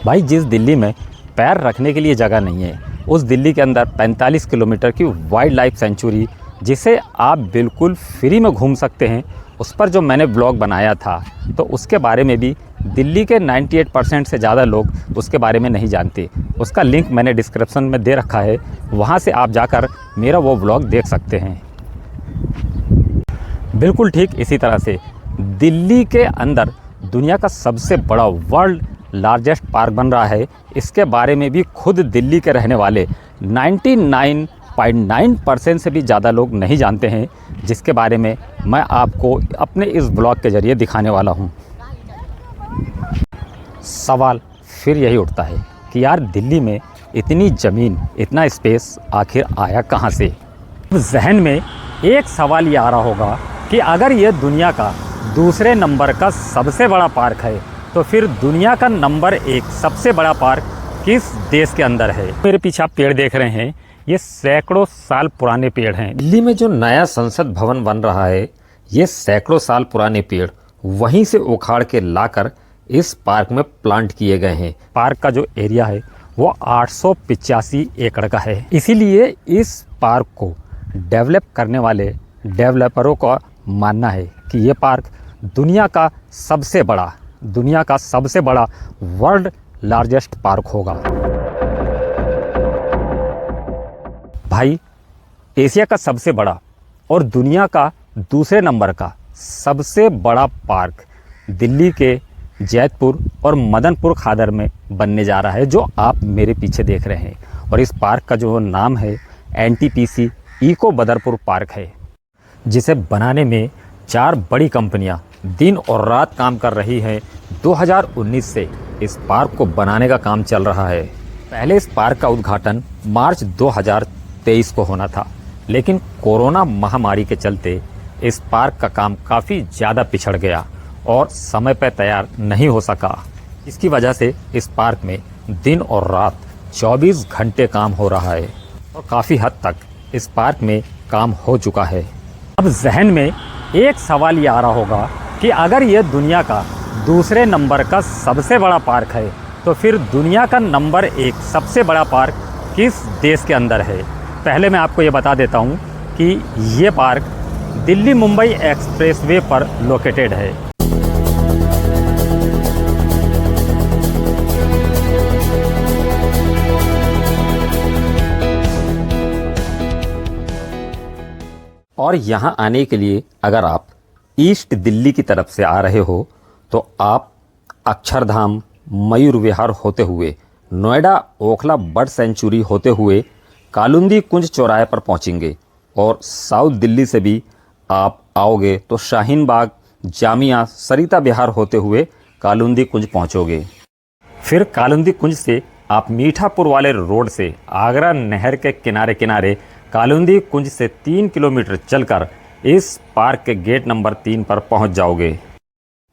भाई जिस दिल्ली में पैर रखने के लिए जगह नहीं है, उस दिल्ली के अंदर 45 किलोमीटर की वाइल्ड लाइफ सेंचुरी, जिसे आप बिल्कुल फ्री में घूम सकते हैं, उस पर जो मैंने ब्लॉग बनाया था, तो उसके बारे में भी दिल्ली के 98% से ज़्यादा लोग उसके बारे में नहीं जानते। उसका लिंक मैंने डिस्क्रिप्शन में दे रखा है, वहाँ से आप जाकर मेरा वो ब्लॉग देख सकते हैं। बिल्कुल ठीक इसी तरह से दिल्ली के अंदर दुनिया का सबसे बड़ा वर्ल्ड लार्जेस्ट पार्क बन रहा है। इसके बारे में भी खुद दिल्ली के रहने वाले 99.9% से भी ज़्यादा लोग नहीं जानते हैं, जिसके बारे में मैं आपको अपने इस ब्लॉग के ज़रिए दिखाने वाला हूँ। सवाल फिर यही उठता है कि यार दिल्ली में इतनी ज़मीन, इतना स्पेस आखिर आया कहाँ से। जहन में एक सवाल ये आ रहा होगा कि अगर ये दुनिया का दूसरे नंबर का सबसे बड़ा पार्क है, तो फिर दुनिया का नंबर 1 सबसे बड़ा पार्क किस देश के अंदर है। मेरे पीछे आप पेड़ देख रहे हैं, ये सैकड़ों साल पुराने पेड़ हैं। दिल्ली में जो नया संसद भवन बन रहा है, ये सैकड़ों साल पुराने पेड़ वहीं से उखाड़ के लाकर इस पार्क में प्लांट किए गए हैं। पार्क का जो एरिया है वो 885 एकड़ का है। इसीलिए इस पार्क को डेवलप करने वाले डेवलपरों का मानना है कि ये पार्क दुनिया का सबसे बड़ा वर्ल्ड लार्जेस्ट पार्क होगा। भाई एशिया का सबसे बड़ा और दुनिया का दूसरे नंबर का सबसे बड़ा पार्क दिल्ली के जैतपुर और मदनपुर खादर में बनने जा रहा है, जो आप मेरे पीछे देख रहे हैं। और इस पार्क का जो नाम है NTPC इको बदरपुर पार्क है, जिसे बनाने में 4 बड़ी कंपनियां दिन और रात काम कर रही हैं। 2019 से इस पार्क को बनाने का काम चल रहा है। पहले इस पार्क का उद्घाटन मार्च 2023 को होना था, लेकिन कोरोना महामारी के चलते इस पार्क का काम काफ़ी ज़्यादा पिछड़ गया और समय पर तैयार नहीं हो सका। इसकी वजह से इस पार्क में दिन और रात 24 घंटे काम हो रहा है और काफ़ी हद तक इस पार्क में काम हो चुका है। अब जहन में एक सवाल ये आ रहा होगा कि अगर ये दुनिया का दूसरे नंबर का सबसे बड़ा पार्क है, तो फिर दुनिया का नंबर 1 सबसे बड़ा पार्क किस देश के अंदर है। पहले मैं आपको ये बता देता हूँ कि ये पार्क दिल्ली मुंबई एक्सप्रेसवे पर लोकेटेड है। और यहाँ आने के लिए अगर आप ईस्ट दिल्ली की तरफ से आ रहे हो, तो आप अक्षरधाम, मयूर विहार होते हुए, नोएडा ओखला बर्ड सेंचुरी होते हुए कालुंदी कुंज चौराहे पर पहुँचेंगे। और साउथ दिल्ली से भी आप आओगे तो शाहीन बाग, जामिया, सरिता विहार होते हुए कालुंदी कुंज पहुँचोगे। फिर कालुंदी कुंज से आप मीठापुर वाले रोड से आगरा नहर के किनारे किनारे कालुंदी कुंज से 3 किलोमीटर चलकर इस पार्क के गेट नंबर 3 पर पहुंच जाओगे।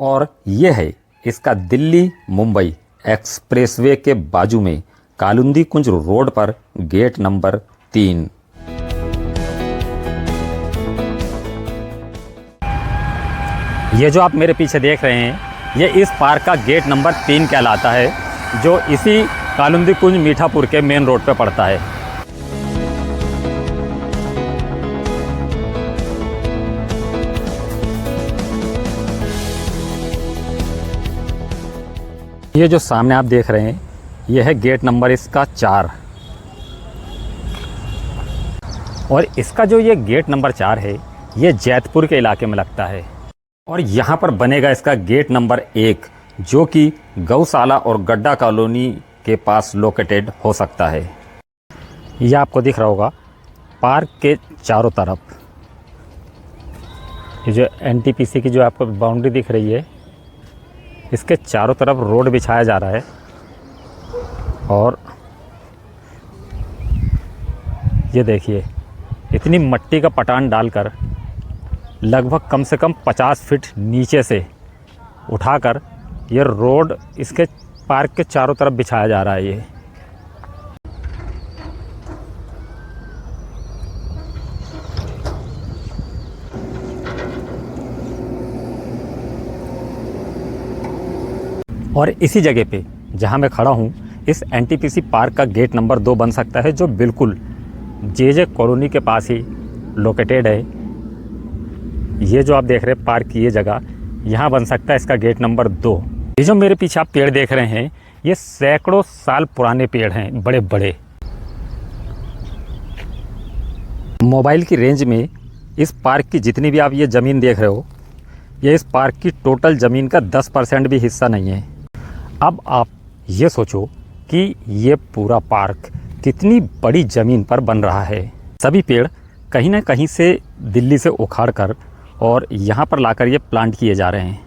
और यह है इसका दिल्ली मुंबई एक्सप्रेसवे के बाजू में कालुंदी कुंज रोड पर गेट नंबर 3। ये जो आप मेरे पीछे देख रहे हैं, ये इस पार्क का गेट नंबर 3 कहलाता है, जो इसी कालुंदी कुंज मीठापुर के मेन रोड पे पड़ता है। ये जो सामने आप देख रहे हैं, यह है गेट नंबर इसका 4। और इसका जो ये गेट नंबर 4 है, ये जैतपुर के इलाके में लगता है। और यहाँ पर बनेगा इसका गेट नंबर 1, जो कि गौशाला और गड्ढा कॉलोनी के पास लोकेटेड हो सकता है। ये आपको दिख रहा होगा पार्क के चारों तरफ ये जो NTPC की जो आपको बाउंड्री दिख रही है, इसके चारों तरफ रोड बिछाया जा रहा है। और ये देखिए, इतनी मट्टी का पटान डालकर लगभग कम से कम 50 फीट नीचे से उठाकर ये रोड इसके पार्क के चारों तरफ बिछाया जा रहा है। ये और इसी जगह पे जहां मैं खड़ा हूं, इस एनटीपीसी पार्क का गेट नंबर 2 बन सकता है, जो बिल्कुल जे कॉलोनी के पास ही लोकेटेड है। ये जो आप देख रहे हैं पार्क की ये जगह, यहाँ बन सकता है इसका गेट नंबर 2। ये जो मेरे पीछे आप पेड़ देख रहे हैं, ये सैकड़ों साल पुराने पेड़ हैं, बड़े बड़े। मोबाइल की रेंज में इस पार्क की जितनी भी आप ये ज़मीन देख रहे हो, ये इस पार्क की टोटल ज़मीन का 10% भी हिस्सा नहीं है। अब आप ये सोचो कि ये पूरा पार्क कितनी बड़ी ज़मीन पर बन रहा है। सभी पेड़ कहीं ना कहीं से दिल्ली से उखाड़ कर और यहाँ पर लाकर ये प्लांट किए जा रहे हैं।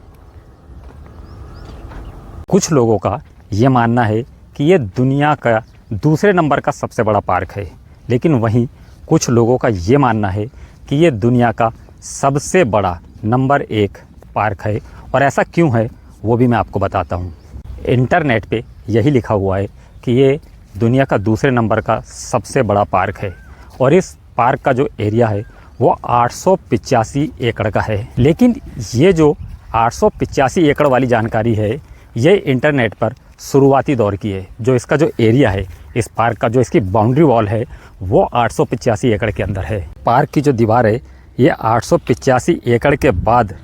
कुछ लोगों का ये मानना है कि ये दुनिया का दूसरे नंबर का सबसे बड़ा पार्क है, लेकिन वहीं कुछ लोगों का ये मानना है कि ये दुनिया का सबसे बड़ा नंबर 1 पार्क है। और ऐसा क्यों है वो भी मैं आपको बताता हूँ। इंटरनेट पे यही लिखा हुआ है कि ये दुनिया का दूसरे नंबर का सबसे बड़ा पार्क है और इस पार्क का जो एरिया है वो 885 एकड़ का है। लेकिन ये जो 885 एकड़ वाली जानकारी है, ये इंटरनेट पर शुरुआती दौर की है। जो इसका जो एरिया है, इस पार्क का जो इसकी बाउंड्री वॉल है, वो 885 एकड़ के अंदर है। पार्क की जो दीवार है, ये 885 एकड़ के बाद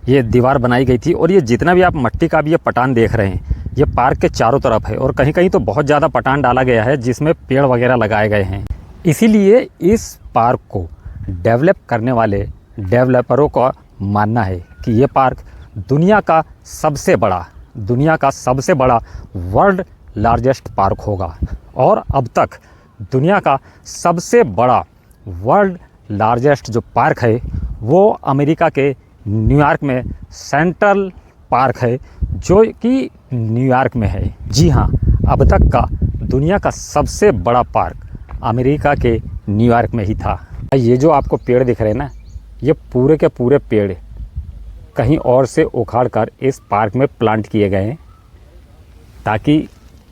ये दीवार बनाई गई थी। और ये जितना भी आप मट्टी का भी ये पटान देख रहे हैं, ये पार्क के चारों तरफ है और कहीं कहीं तो बहुत ज़्यादा पटान डाला गया है, जिसमें पेड़ वगैरह लगाए गए हैं। इसीलिए इस पार्क को डेवलप करने वाले डेवलपरों का मानना है कि ये पार्क दुनिया का सबसे बड़ा वर्ल्ड लार्जेस्ट पार्क होगा। और अब तक दुनिया का सबसे बड़ा वर्ल्ड लार्जेस्ट जो पार्क है वो अमेरिका के न्यूयॉर्क में सेंट्रल पार्क है, जो कि न्यूयॉर्क में है। जी हाँ, अब तक का दुनिया का सबसे बड़ा पार्क अमेरिका के न्यूयॉर्क में ही था। ये जो आपको पेड़ दिख रहे हैं ना, ये पूरे के पूरे पेड़ कहीं और से उखाड़ कर इस पार्क में प्लांट किए गए हैं ताकि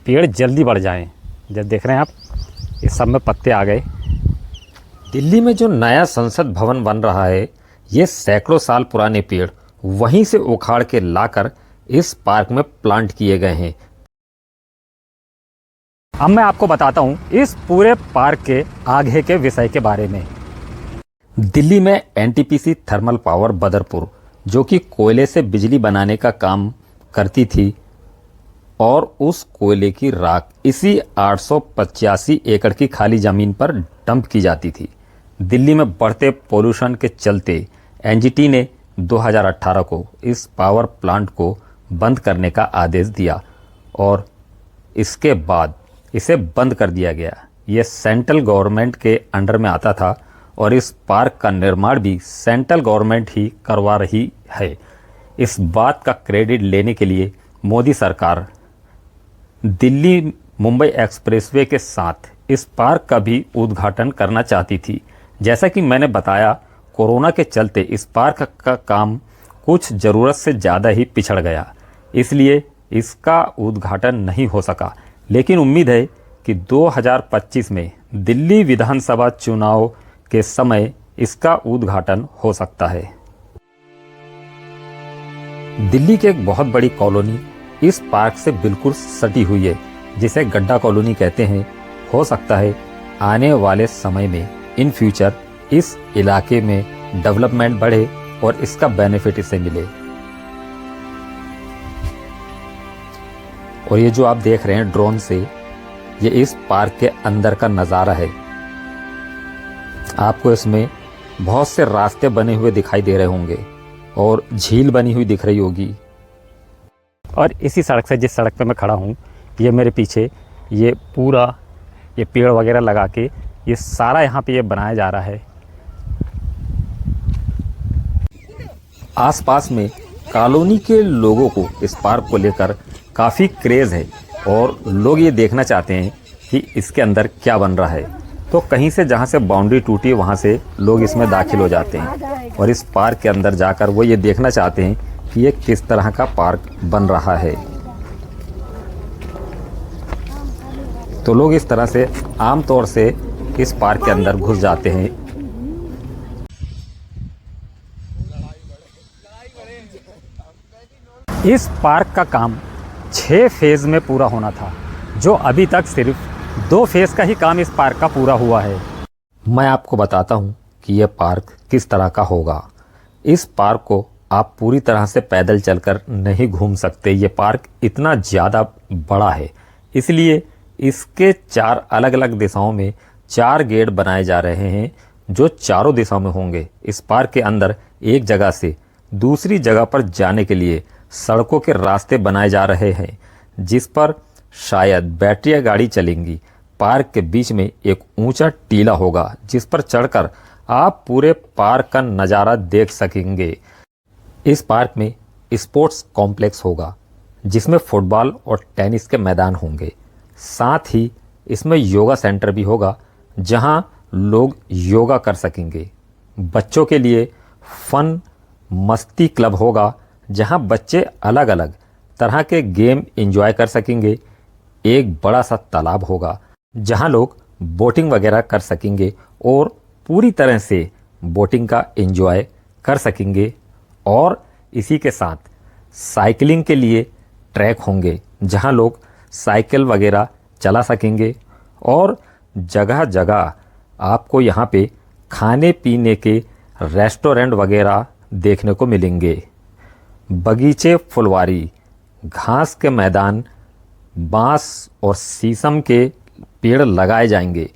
पेड़ जल्दी बढ़ जाएं। जब देख रहे हैं आप, इस सब में पत्ते आ गए। दिल्ली में जो नया संसद भवन बन रहा है, ये सैकड़ों साल पुराने पेड़ वहीं से उखाड़ के लाकर इस पार्क में प्लांट किए गए हैं। अब मैं आपको बताता हूं इस पूरे पार्क के आगे के विषय के बारे में। दिल्ली में एनटीपीसी थर्मल पावर बदरपुर, जो कि कोयले से बिजली बनाने का काम करती थी, और उस कोयले की राख इसी 885 एकड़ की खाली ज़मीन पर डंप की जाती थी। दिल्ली में बढ़ते पोल्यूशन के चलते एनजीटी ने 2018 को इस पावर प्लांट को बंद करने का आदेश दिया और इसके बाद इसे बंद कर दिया गया। ये सेंट्रल गवर्नमेंट के अंडर में आता था और इस पार्क का निर्माण भी सेंट्रल गवर्नमेंट ही करवा रही है। इस बात का क्रेडिट लेने के लिए मोदी सरकार दिल्ली मुंबई एक्सप्रेसवे के साथ इस पार्क का भी उद्घाटन करना चाहती थी। जैसा कि मैंने बताया, कोरोना के चलते इस पार्क का काम कुछ ज़रूरत से ज़्यादा ही पिछड़ गया, इसलिए इसका उद्घाटन नहीं हो सका। लेकिन उम्मीद है कि 2025 में दिल्ली विधानसभा चुनाव के समय इसका उद्घाटन हो सकता है। दिल्ली की एक बहुत बड़ी कॉलोनी इस पार्क से बिल्कुल सटी हुई है, जिसे गड्ढा कॉलोनी कहते हैं। हो सकता है आने वाले समय में इन फ्यूचर इस इलाके में डेवलपमेंट बढ़े और इसका बेनिफिट इसे मिले। और ये जो आप देख रहे हैं ड्रोन से, ये इस पार्क के अंदर का नज़ारा है। आपको इसमें बहुत से रास्ते बने हुए दिखाई दे रहे होंगे और झील बनी हुई दिख रही होगी। और इसी सड़क से, जिस सड़क पे मैं खड़ा हूँ, ये मेरे पीछे ये पूरा ये पेड़ वगैरह लगा के ये सारा यहाँ पे ये बनाया जा रहा है। आसपास में कॉलोनी के लोगों को इस पार्क को लेकर काफ़ी क्रेज़ है और लोग ये देखना चाहते हैं कि इसके अंदर क्या बन रहा है। तो कहीं से जहाँ से बाउंड्री टूटी है वहाँ से लोग इसमें दाखिल हो जाते हैं और इस पार्क के अंदर जाकर वो ये देखना चाहते हैं कि ये किस तरह का पार्क बन रहा है। तो लोग इस तरह से आम तौर से इस पार्क के अंदर घुस जाते हैं। इस पार्क का काम 6 फेज़ में पूरा होना था, जो अभी तक सिर्फ 2 फेज़ का ही काम इस पार्क का पूरा हुआ है। मैं आपको बताता हूँ कि यह पार्क किस तरह का होगा। इस पार्क को आप पूरी तरह से पैदल चलकर नहीं घूम सकते। ये पार्क इतना ज़्यादा बड़ा है, इसलिए इसके 4 अलग अलग दिशाओं में 4 गेट बनाए जा रहे हैं, जो चारों दिशाओं में होंगे। इस पार्क के अंदर एक जगह से दूसरी जगह पर जाने के लिए सड़कों के रास्ते बनाए जा रहे हैं, जिस पर शायद बैटरी गाड़ी चलेंगी। पार्क के बीच में एक ऊंचा टीला होगा, जिस पर चढ़कर आप पूरे पार्क का नज़ारा देख सकेंगे। इस पार्क में स्पोर्ट्स कॉम्प्लेक्स होगा, जिसमें फुटबॉल और टेनिस के मैदान होंगे। साथ ही इसमें योगा सेंटर भी होगा, जहां लोग योगा कर सकेंगे। बच्चों के लिए फन मस्ती क्लब होगा, जहां बच्चे अलग अलग तरह के गेम एंजॉय कर सकेंगे। एक बड़ा सा तालाब होगा, जहां लोग बोटिंग वगैरह कर सकेंगे और पूरी तरह से बोटिंग का एंजॉय कर सकेंगे। और इसी के साथ साइकिलिंग के लिए ट्रैक होंगे, जहां लोग साइकिल वगैरह चला सकेंगे। और जगह जगह आपको यहाँ पे खाने पीने के रेस्टोरेंट वगैरह देखने को मिलेंगे। बगीचे, फुलवारी, घास के मैदान, बांस और शीशम के पेड़ लगाए जाएंगे।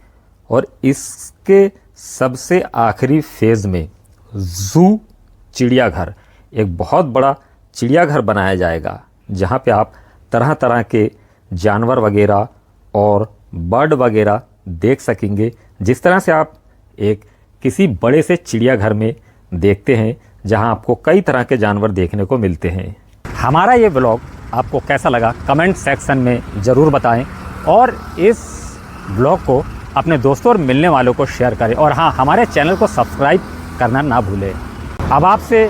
और इसके सबसे आखिरी फेज़ में ज़ू, चिड़ियाघर, एक बहुत बड़ा चिड़ियाघर बनाया जाएगा, जहाँ पे आप तरह तरह के जानवर वगैरह और बर्ड वगैरह देख सकेंगे, जिस तरह से आप एक किसी बड़े से चिड़ियाघर में देखते हैं, जहां आपको कई तरह के जानवर देखने को मिलते हैं। हमारा ये ब्लॉग आपको कैसा लगा कमेंट सेक्शन में ज़रूर बताएं, और इस ब्लॉग को अपने दोस्तों और मिलने वालों को शेयर करें। और हाँ, हमारे चैनल को सब्सक्राइब करना ना भूलें। अब आपसे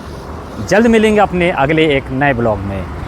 जल्द मिलेंगे अपने अगले एक नए ब्लॉग में।